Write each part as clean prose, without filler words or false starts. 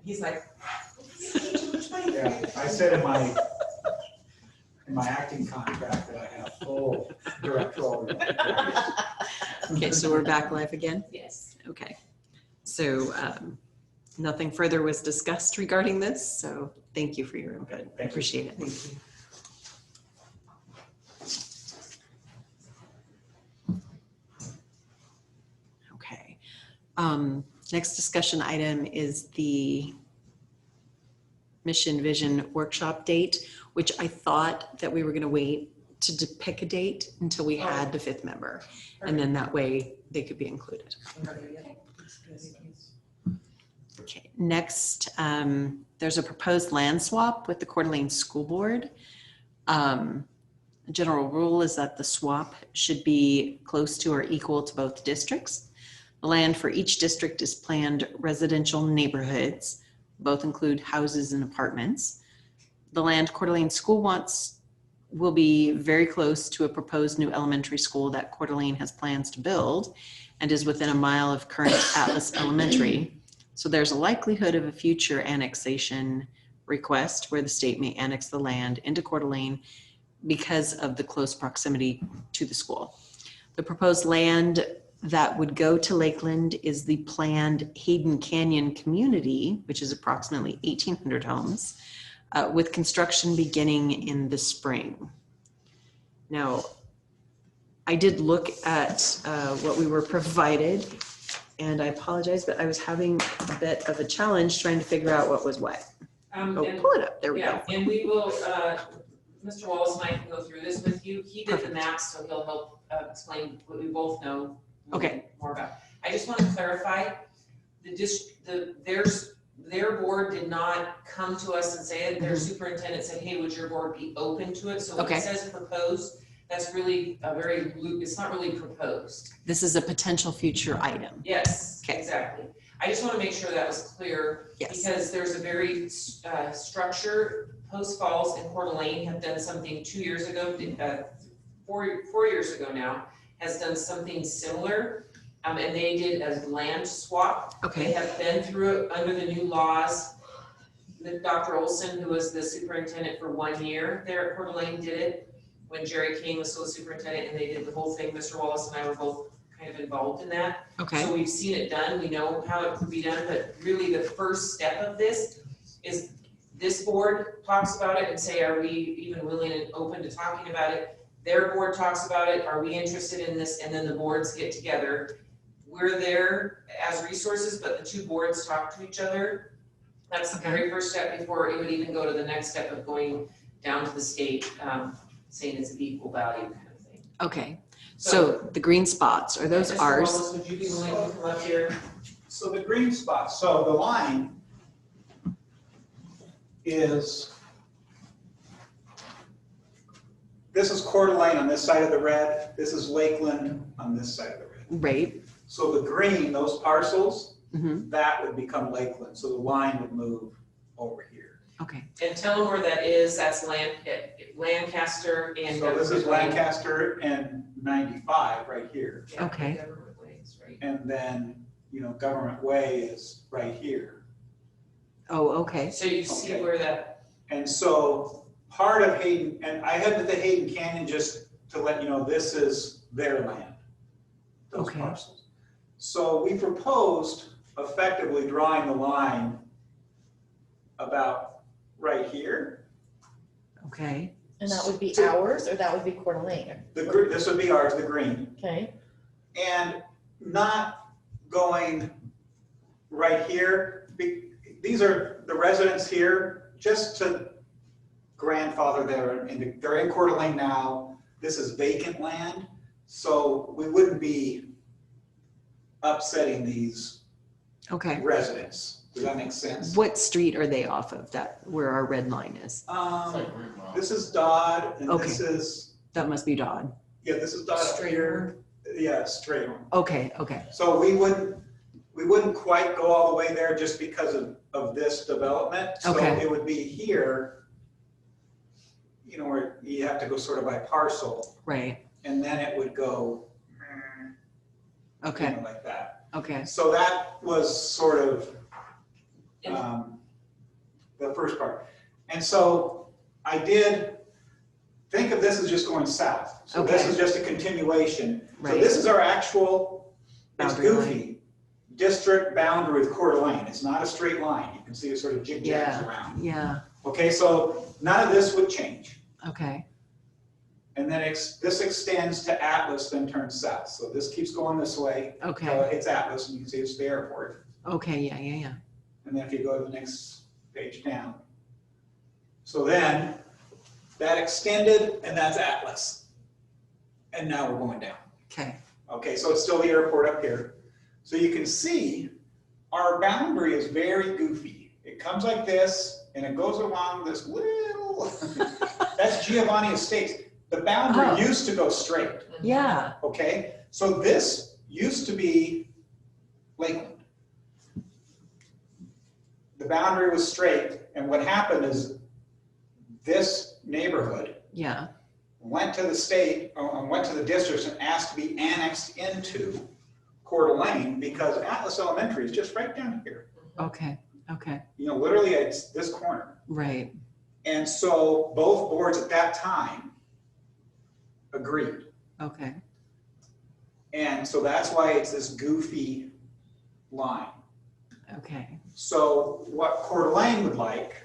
He's like, Yeah, I said in my acting contract that I have full directorial rights. Okay, so we're back live again? yes. Okay. So nothing further was discussed regarding this, so thank you for your input. I appreciate it. Thank you. Okay. Next discussion item is the mission vision workshop date, which I thought that we were going to wait to pick a date until we had the fifth member. And then that way they could be included. Okay, next, there's a proposed land swap with the Coeur d'Alene School Board. The general rule is that the swap should be close to or equal to both districts. The land for each district is planned residential neighborhoods. Both include houses and apartments. The land Coeur d'Alene School wants will be very close to a proposed new elementary school that Coeur d'Alene has plans to build and is within a mile of current Atlas Elementary. So there's a likelihood of a future annexation request where the state may annex the land into Coeur d'Alene because of the close proximity to the school. The proposed land that would go to Lakeland is the planned Hayden Canyon community, which is approximately 1,800 homes, with construction beginning in the spring. Now, I did look at what we were provided, and I apologize, but I was having a bit of a challenge trying to figure out what was what. Pull it up. There we go. And we will, Mr. Wallace and I can go through this with you. He did the maps, so he'll help explain what we both know more about. I just want to clarify, their board did not come to us and say it. Their superintendent said, hey, would your board be open to it? So when it says proposed, that's really it's not really proposed. This is a potential future item. Yes, exactly. I just want to make sure that was clear because there's a very structure. Post Falls and Coeur d'Alene have done something 2 years ago, 4 years ago now, has done something similar. And they did a land swap. They have been through it under the new laws. Dr. Olson, who was the superintendent for 1 year there at Coeur d'Alene, did it when Jerry King was still superintendent, and they did the whole thing. Mr. Wallace and I were both kind of involved in that. So we've seen it done. We know how it could be done, but really the first step of this is this board talks about it and say, are we even willing and open to talking about it? Their board talks about it. Are we interested in this? And then the boards get together. We're there as resources, but the two boards talk to each other. That's the very first step before it would even go to the next step of going down to the state, saying it's of equal value kind of thing. Okay. So the green spots, are those ours? Wallace, would you be willing to come up here? So the green spots, so the line is, this is Coeur d'Alene on this side of the red, this is Lakeland on this side of the red. Right. So the green, those parcels, that would become Lakeland, so the line would move over here. Okay. And tell them where that is. That's Lancaster and. So this is Lancaster and 95 right here. Yeah, Okay. Government Ways, right? And then, Government Way is right here. Oh, okay. So you see where that. And so part of Hayden, and I had the Hayden Canyon just to let you know, this is their land, those parcels. So we proposed effectively drawing the line about right here. Okay. And that would be ours, or that would be Coeur d'Alene? This would be ours, the green. Okay. And not going right here. These are the residents here, just to grandfather there. They're in Coeur d'Alene now. This is vacant land, so we wouldn't be upsetting these residents. Does that make sense? What street are they off of, that where our red line is? This is Dodd, and this is. That must be Dodd. Yeah, this is Dodd. Strayer. Yeah, Strayer. Okay. So we wouldn't quite go all the way there just because of this development. So it would be here, where you have to go sort of by parcel. Right. And then it would go Okay. like that. Okay. So that was sort of the first part. And so I did think of this as just going south. So this Okay. is just a continuation. So Right. this is our actual, it's Boundary line. goofy, district boundary with Coeur d'Alene. It's not a straight line. You can see it sort of jig-jags Yeah. around. Yeah, Okay, so none of this would change. okay, And then this extends to Atlas, then turns south. So this keeps going this way. okay, So it's Atlas, and you can see it's the airport. okay, yeah. And then if you go to the next page down. So then that extended, and that's Atlas. And now we're going down. Okay, Okay, so it's still the airport up here. So you can see our boundary is very goofy. It comes like this, and it goes along this little, that's Giovanni Estates. The boundary used to go straight, yeah, okay? So this used to be Lakeland. The boundary was straight, and what happened is this neighborhood yeah, went to the state, went to the districts and asked to be annexed into Coeur d'Alene because Atlas Elementary is just right down here. okay, You know, literally it's this corner. right, And so both boards at that time agreed. okay, And so that's why it's this goofy line. okay, So what Coeur d'Alene would like,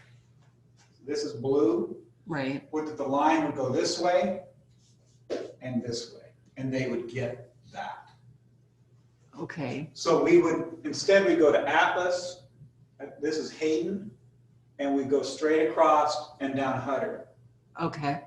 this is blue, right, would that the line would go this way and this way, and they would get that. okay, So we would, instead we go to Atlas, this is Hayden, and we go straight across and down Hutter. okay,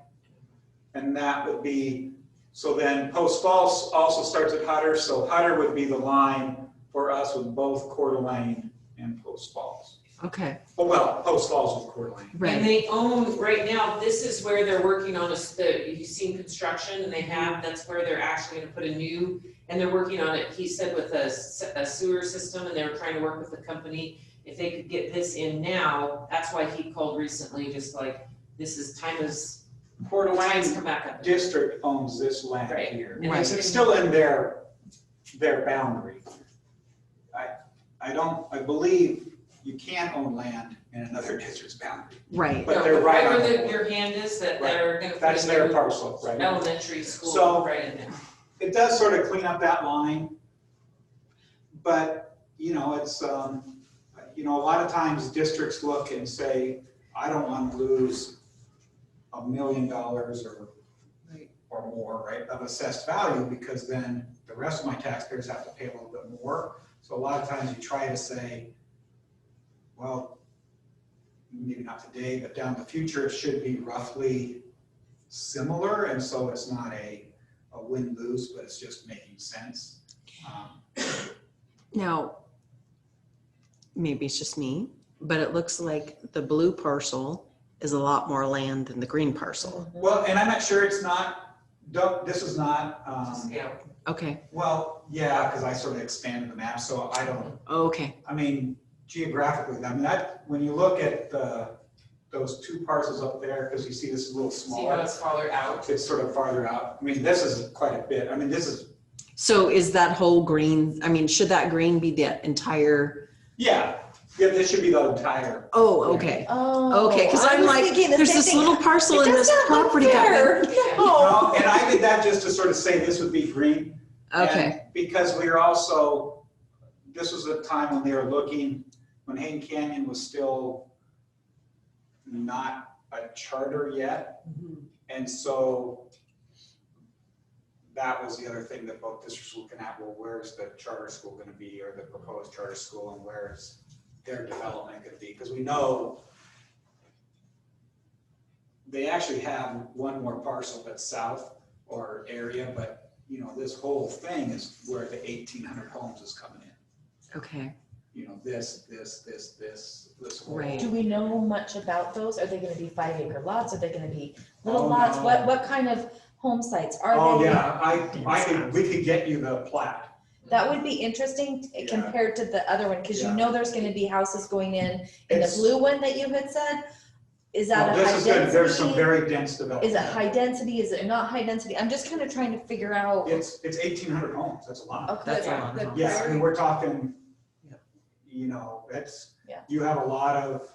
And that would be, so then Post Falls also starts at Hutter, so Hutter would be the line for us with both Coeur d'Alene and Post Falls. okay, Well, Post Falls with Coeur d'Alene. And right, they own, right now, this is where they're working on you've seen construction, and that's where they're actually gonna put a new, and they're working on it, he said with a sewer system, and they were trying to work with the company. If they could get this in now, that's why he called recently, just like, time's Coeur d'Alene come back up. district owns this land Right. here. And Right. It's still in their boundary. I believe you can't own land in another district's boundary. right, But No, they're right on where the border. your hand is, that Right. they're gonna put That's a their new parcel, right? elementary school So- right in there. It does sort of clean up that line. But, you know, it's, you know, a lot of times districts look and say, I don't want to lose $1 million or more, right, of assessed value, because then the rest of my taxpayers have to pay a little bit more. So a lot of times you try to say, well, maybe not today, but down the future, it should be roughly similar, and so it's not a win-lose, but it's just making sense. Now, maybe it's just me, but it looks like the blue parcel is a lot more land than the green parcel. Well, and I'm not sure it's not, this is not, Yeah. Okay, well, yeah, because I sort of expanded the map, so I don't, okay, I mean, geographically, I mean, when you look at those two parcels up there, because you see this is a little See how smaller, it's farther out? it's sort of farther out. I mean, this is quite a bit. I mean, this is, so is that whole green, I mean, should that green be the entire, yeah, this should be the entire. oh, okay, Oh. okay, because I I'm was like, thinking the there's same this thing. little parcel It in does this not look property. got fair. rid- No. And I did that just to sort of say this would be green. Okay, And because we were also, this was a time when they were looking, when Hayden Canyon was still not a charter yet. And so that was the other thing that both districts were looking at, well, where's the charter school going to be, or the proposed charter school, and where's their development going to be? Because we know they actually have one more parcel that's south or area, but you know, this whole thing is where the 1,800 homes is coming in. okay, You know, this whole. Right. Do we know much about those? Are they gonna be 5-acre lots? Are they gonna be little Oh, lots? no. What kind of home sites are they? Oh, yeah, we could get you the plat. That would be interesting Yeah. compared to the other one, because you Yeah. know there's gonna be houses going in the It's- blue one that you had said. Is that Well, a this high is good, there's some density? very dense development. Is it high density? Is it not high density? I'm just kind of trying to figure out. It's 1,800 homes, that's a lot. Okay, That's a lot of good homes. Yeah, I mean, we're talking, Yep. you know, that's, Yeah. you have a lot of,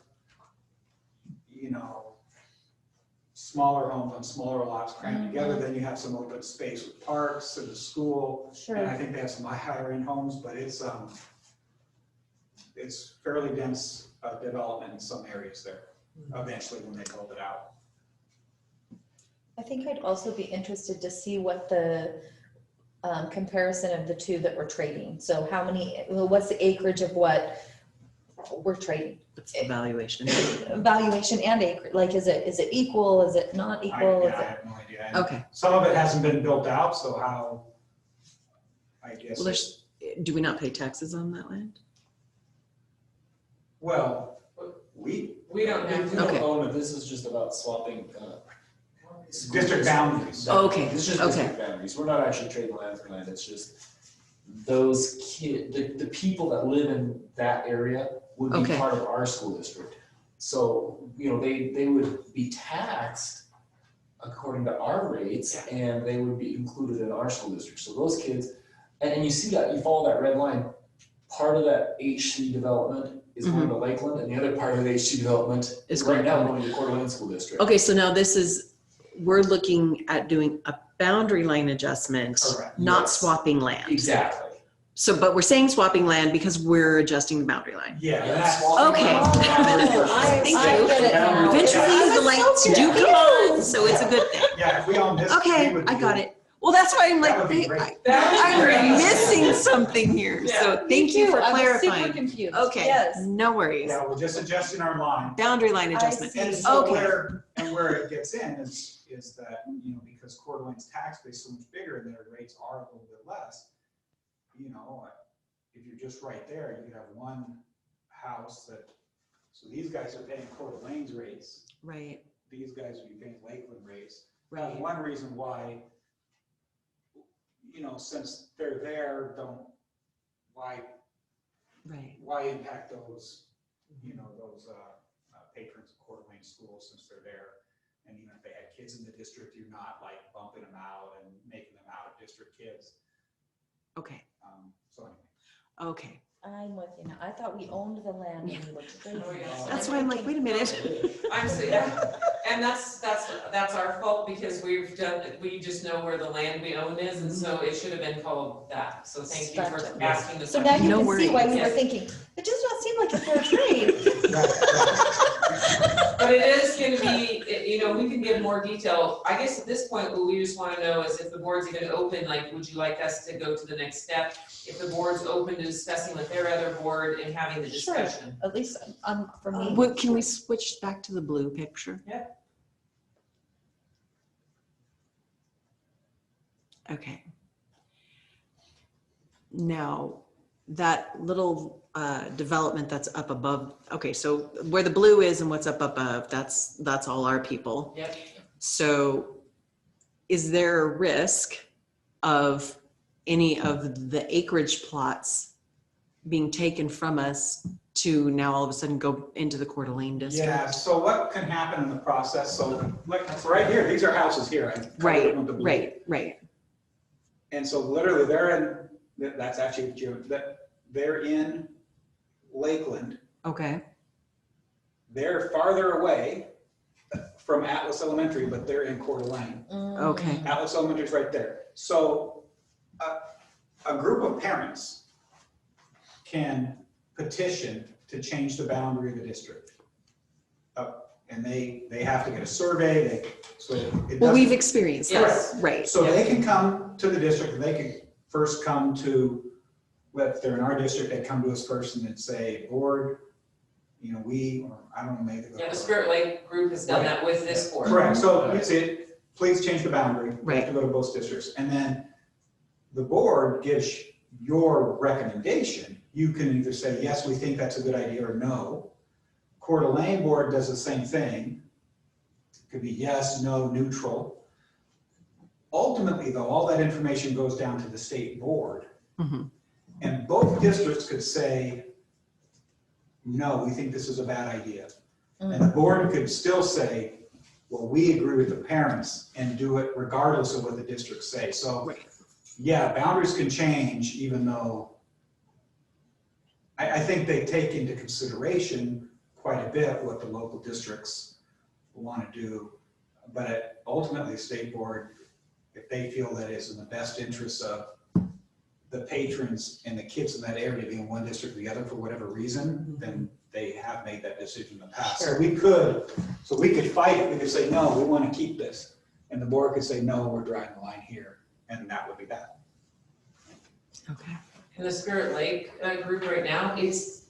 smaller homes on smaller lots crammed together, then you have some open space with parks and the school. Sure. And I think they have some higher end homes, but it's fairly dense development in some areas there, eventually when they build it out. I think I'd also be interested to see what the comparison of the two that we're trading. So what's the acreage of what we're trading? What's the valuation? Valuation and acreage, like is it equal, is it not equal? I have no idea. And Okay. some of it hasn't been built out, so how, I guess. Well, do we not pay taxes on that land? Well, we don't have We to. Okay. don't own it, this is just about swapping. district boundaries. Oh, okay, It's just okay. district boundaries, we're not actually trading land for land, it's just those the people that live in that area would be Okay. part of our school district. So, they would be taxed according to our rates, and they would be included in our school district. So those kids, and you see that, you follow that red line, part of that HC development is going to Lakeland, and the other part of the HC development is right now going to Coeur d'Alene School District. Okay, so now we're looking at doing a boundary line adjustment, Correct. not Yes. swapping land. Exactly. So, but we're saying swapping land because we're adjusting the boundary line. Yeah, Yeah, that's. Okay. I Thank get you. it now. Eventually, Yeah. the lights do come on, so it's a good thing. Yeah, if we own this. Okay, we would I do- got it. Well, that's why I'm That like, would be great. That would be I'm great. missing something here. So thank you for I was super clarifying. confused. Okay, Yes. no worries. Yeah, we're just adjusting our line. Boundary line I adjustment. see. And so Okay. where it gets in is that, because Coeur d'Alene's tax base is so much bigger and their rates are a little bit less, if you're just right there, you could have one house so these guys are paying Coeur d'Alene's rates, Right, these guys would be paying Lakeland rates. right. That's one reason why, since they're there, Right. why impact those, those patrons of Coeur d'Alene schools since they're there? And even if they had kids in the district, you're not like bumping them out and making them out of district kids. Okay, So anyway. okay. I'm with you now. I thought we owned the land and we were trading. Oh, yeah. That's why I'm like, wait a minute. I'm saying, and that's our fault because we just know where the land we own is, and so it should have been called that. So thank you for Gotcha. asking the So question. now you No can see why we worries. were thinking, it does not seem like a fair trade. But it is gonna be, we can give more detail. I guess at this point, what we just wanna know is if the board's even open, like, would you like us to go to the next step? If the board's open to discussing with their other board and having the Sure. discussion. At least for me. Can we switch back to the blue picture? Yeah. Okay. Now, that little development that's up above, okay, so where the blue is and what's up above, that's all our people. Yep. So is there a risk of any of the acreage plots being taken from us to now all of a sudden go into the Coeur d'Alene district? Yeah, so what can happen in the process? So like right here, these are houses here. I covered Right, them with the blue. right. And so literally that's actually June, they're in Lakeland. Okay, They're farther away from Atlas Elementary, but they're in Coeur d'Alene. okay, Atlas Elementary is right there. So a group of parents can petition to change the boundary of the district. And they have to get a survey, well, we've experienced Yes. that, right. So they can come to the district, and they can first come to, if they're in our district, they come to us first and then say, board, I don't know, maybe. Yeah, the Spirit Lake group has done that with this board. Correct, so it's please change the boundary. We have Right. to go to both districts. And then the board gives your recommendation. You can either say, yes, we think that's a good idea, or no. Coeur d'Alene board does the same thing. It could be yes, no, neutral. Ultimately, though, all that information goes down to the state board. Mhm. And both districts could say, no, we think this is a bad idea. And the board could still say, well, we agree with the parents and do it regardless of what the districts say. So, Right. yeah, boundaries can change even though I think they take into consideration quite a bit what the local districts want to do. But ultimately, the state board, if they feel that it's in the best interest of the patrons and the kids in that area to be in one district or the other for whatever reason, then they have made that decision in the past. So we could fight it. We could say, no, we want to keep this. And the board could say, no, we're drawing the line here. And that would be that. Okay. And the Spirit Lake group right now, it's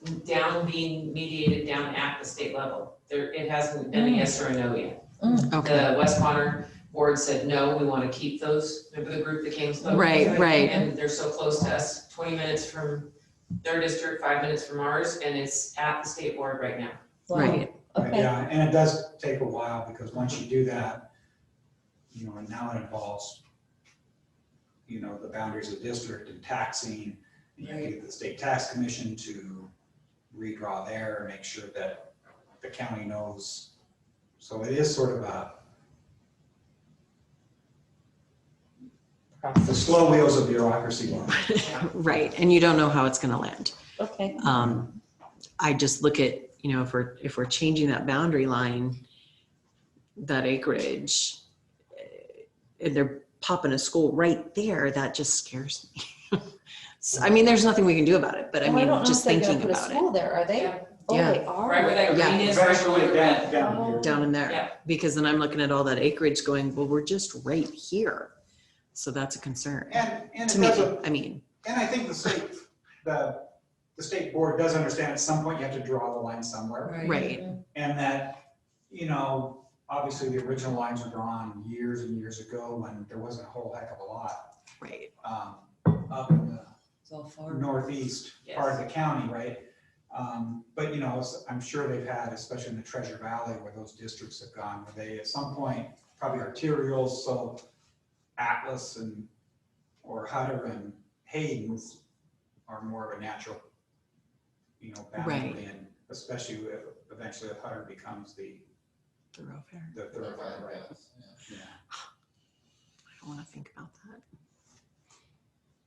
being mediated down at the state level. It hasn't been a yes or a no yet. Okay. The West Bonner board said, no, we want to keep those. Remember the group that came? Right. And they're so close to us, 20 minutes from their district, 5 minutes from ours, and it's at the state board right now. Wow. Right. Okay. Yeah, and it does take a while because once you do that, and now it involves, the boundaries of the district and taxing. And you get the state tax commission to redraw there and make sure that the county knows. So it is sort of the slow wheels of bureaucracy. Right, and you don't know how it's going to land. Okay. I just look at, if we're changing that boundary line, that acreage, and they're popping a school right there, that just scares me. So, I mean, there's nothing we can do about it, but I mean, just thinking about Put a school it. there, are they? Yeah. Oh, Yeah. they are. Right where that Yeah. green is, right Eventually where the red. down here. Down in there, Yeah. because then I'm looking at all that acreage going, well, we're just right here. So that's a concern And to it me. doesn't, I mean, and I think the state board does understand at some point you have to draw the line somewhere. right, And that, obviously the original lines were drawn years and years ago when there wasn't a whole heck of a lot right. up in the It's all far. northeast part of the county, right? But I'm sure they've had, especially in the Treasure Valley where those districts have gone, where they at some point, probably arterials, so Atlas or Hutter and Hayden's are more of a natural, boundary. Right. And especially eventually if Hutter becomes the thoroughfare, right? Yeah. I don't want to think about that.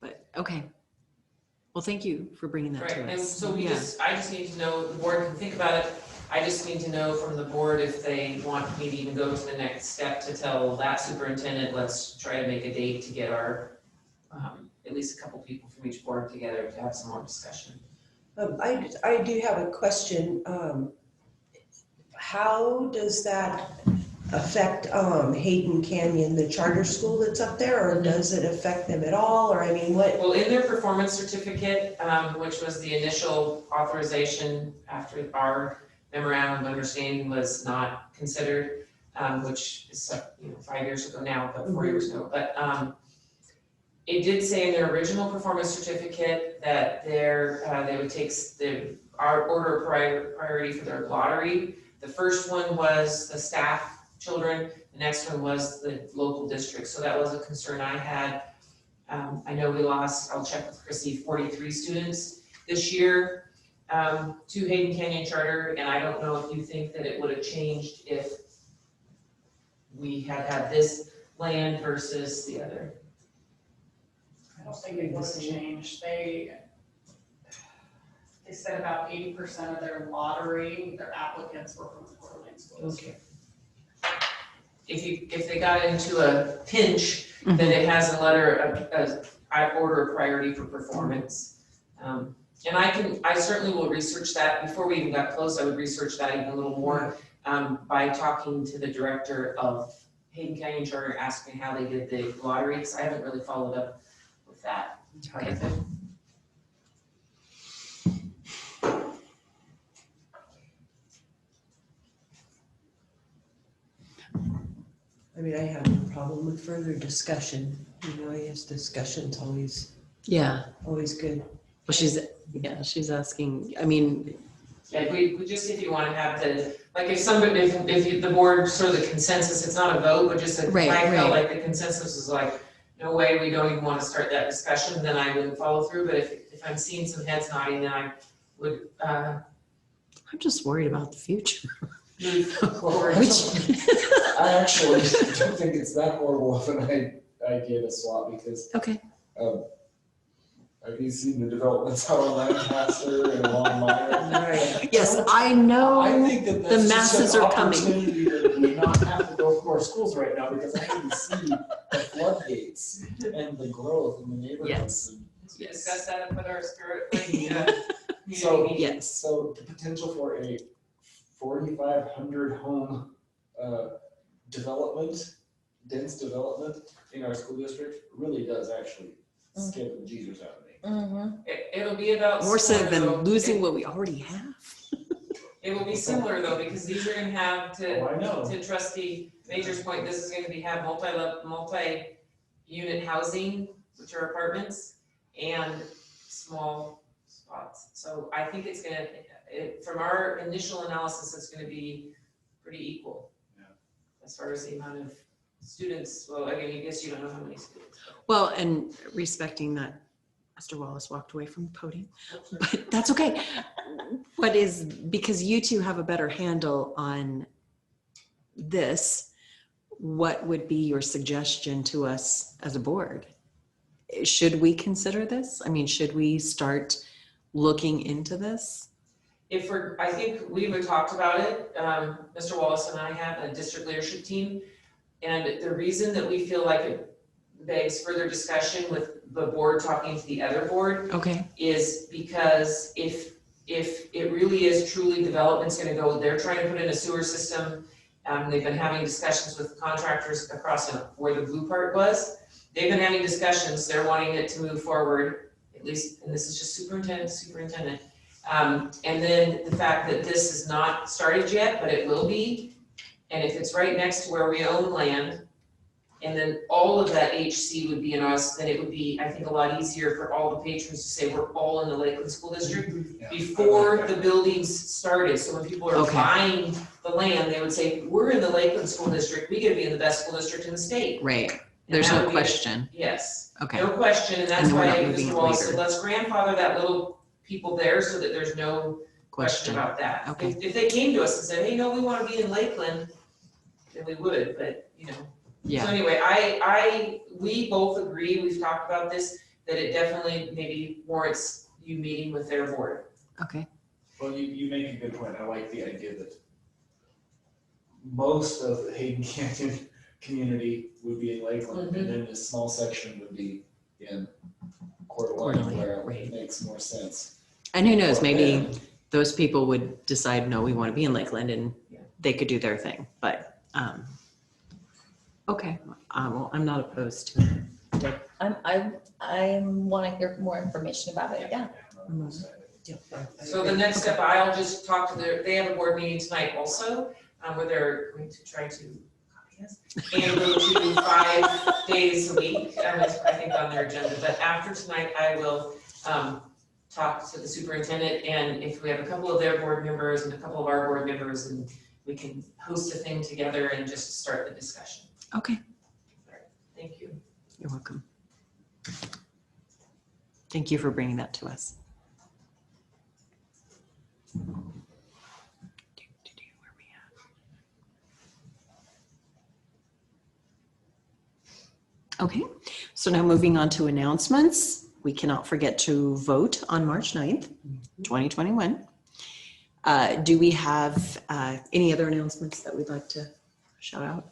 But, okay. Well, thank you for bringing that Right, to and us. so I Yeah. just need to know, the board can think about it. I just need to know from the board if they want me to even go to the next step to tell that superintendent, let's try to make a date to get our, at least a couple people from each board together to have some more discussion. I do have a question. How does that affect Hayden Canyon, the charter school that's up there, or does it affect them at all? Or I mean, what? Well, in their performance certificate, which was the initial authorization after our memorandum of understanding was not considered, which is 5 years ago now, but 4 years ago. But it did say in their original performance certificate that they would take our order of priority for their lottery. The first one was the staff children, the next one was the local district. So that was a concern I had. I know we lost, I'll check with Chrissy, 43 students this year to Hayden Canyon Charter, and I don't know if you think that it would have changed if we had this land versus the other. I don't think it would have changed. They said about 80% of their lottery, their applicants were from the Coeur d'Alene schools. Okay. If they got into a pinch, then it has a letter of order of priority for performance. And I certainly will research that. Before we even got close, I would research that even a little more by talking to the director of Hayden Canyon Charter, asking how they did the lottery, because I haven't really followed up with that part of it. I mean, I have no problem with further discussion. I guess discussion's always good. Well, she's asking, I mean, Yeah, we just, if you want to have if the board, sort of the consensus, it's not a vote, but just I felt like the consensus was like, no way, we don't even want to start that discussion, then I wouldn't follow through. But if I'm seeing some heads nodding, then I would I'm just worried about the future. move forward. I actually don't think it's that horrible of an idea to swap because Okay. Have you seen the developments out on Lancaster and along Minor? Yes, I know. I think that that's the just masses an are coming. opportunity to not have to go through our schools right now, because I can see the floodgates and the growth in the neighborhoods. Yes. and- We discussed that with our spirit, community So, meeting. Yes. So the potential for a 4,500 home development, dense development in our school district really does actually scare the Jesus out of me. Mm-hmm. It'll be about. More so similar, though. than losing what we already have. It will be similar though, because these are gonna have Oh, I know. to Trustee Major's point, this is gonna have multi-unit housing, which are apartments, and small spots. So I think it's gonna, from our initial analysis, it's gonna be pretty equal. Yeah. As far as the amount of students, well, again, I guess you don't know how many students. Well, and respecting that Mr. Wallace walked away from the podium, but that's okay. What is, because you two have a better handle on this, what would be your suggestion to us as a board? Should we consider this? I mean, should we start looking into this? I think we would talked about it, Mr. Wallace and I have a district leadership team. And the reason that we feel like it begs further discussion with the board talking to the other board Okay. is because if it really is truly development's gonna go, they're trying to put in a sewer system. They've been having discussions with contractors across where the blue part was. They've been having discussions, they're wanting it to move forward, at least, and this is just superintendent. And then the fact that this is not started yet, but it will be. And if it's right next to where we own land, and then all of that HC would be in us, then it would be, I think, a lot easier for all the patrons to say we're all in the Lakeland School District Yeah, before I like the that. buildings started. So when people are Okay. buying the land, they would say, we're in the Lakeland School District, we gotta be in the best school district in the state. Right. And There's that no would be- question. Yes. Okay. No question, and that's And we're why not moving Mr. it Wallace said, later. let's grandfather that little people there so that there's no question about that. Okay. If they came to us and said, hey, no, we wanna be in Lakeland, then we would, but, you know. So Yeah. anyway, we both agree, we've talked about this, that it definitely maybe warrants you meeting with their board. Okay. Well, you make a good point. I like the idea that most of the Hayden Canyon community would be in Lakeland, and then a small section would be in Coeur Coeur d'Alene, d'Alene, where right. it makes more sense. And who knows, for maybe them. those people would decide, no, we want to be in Lakeland, and Yeah. they could do their thing, but, okay, well, I'm not opposed to it. I'm wanting to hear more information about it, yeah. I'm excited. So the next step, I'll just talk to they have a board meeting tonight also, where they're going to try to copy us and go to 5 days a week, it's, I think, on their agenda. But after tonight, I will talk to the superintendent, and if we have a couple of their board members and a couple of our board members, and we can host a thing together and just start the discussion. Okay, Thank you. you're welcome. Thank you for bringing that to us. Where we at? Okay, so now moving on to announcements. We cannot forget to vote on March 9th, 2021. Do we have any other announcements that we'd like to shout out?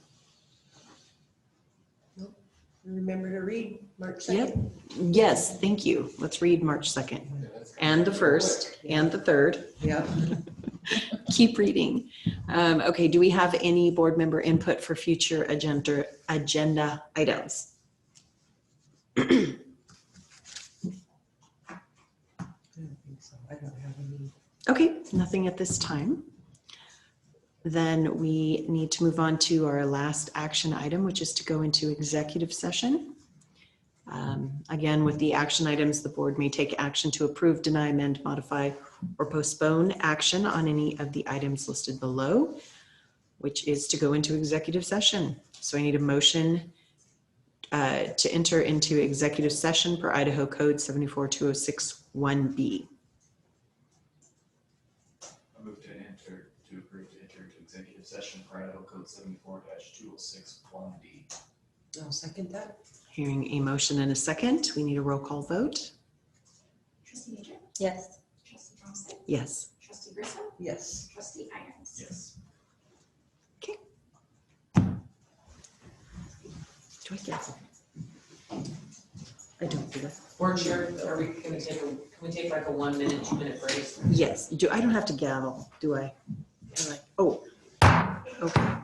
Remember to read March Yep. 2nd. Yes, thank you. Let's read March 2nd Yeah, that's and the quick. 1st and the 3rd. Yeah. Keep reading. Okay, do we have any board member input for future agenda items? I don't think so. I don't have any. Okay, nothing at this time. Then we need to move on to our last action item, which is to go into executive session. Again, with the action items, the board may take action to approve, deny, amend, modify, or postpone action on any of the items listed below, which is to go into executive session. So I need a motion to enter into executive session per Idaho Code 742061B. I move to approve to enter into executive session for Idaho Code 74-2061D. I'll second that. Hearing a motion and a second, we need a roll call vote. Trustee Major, Yes. trustee Thompson, Yes. trustee Grissom, Yes. trustee Irons. Yes. Do I get it? I don't do that. Board chair, can we take like a 1 minute, 2 minute break? Yes, I don't have to gavel, do I? Oh, okay.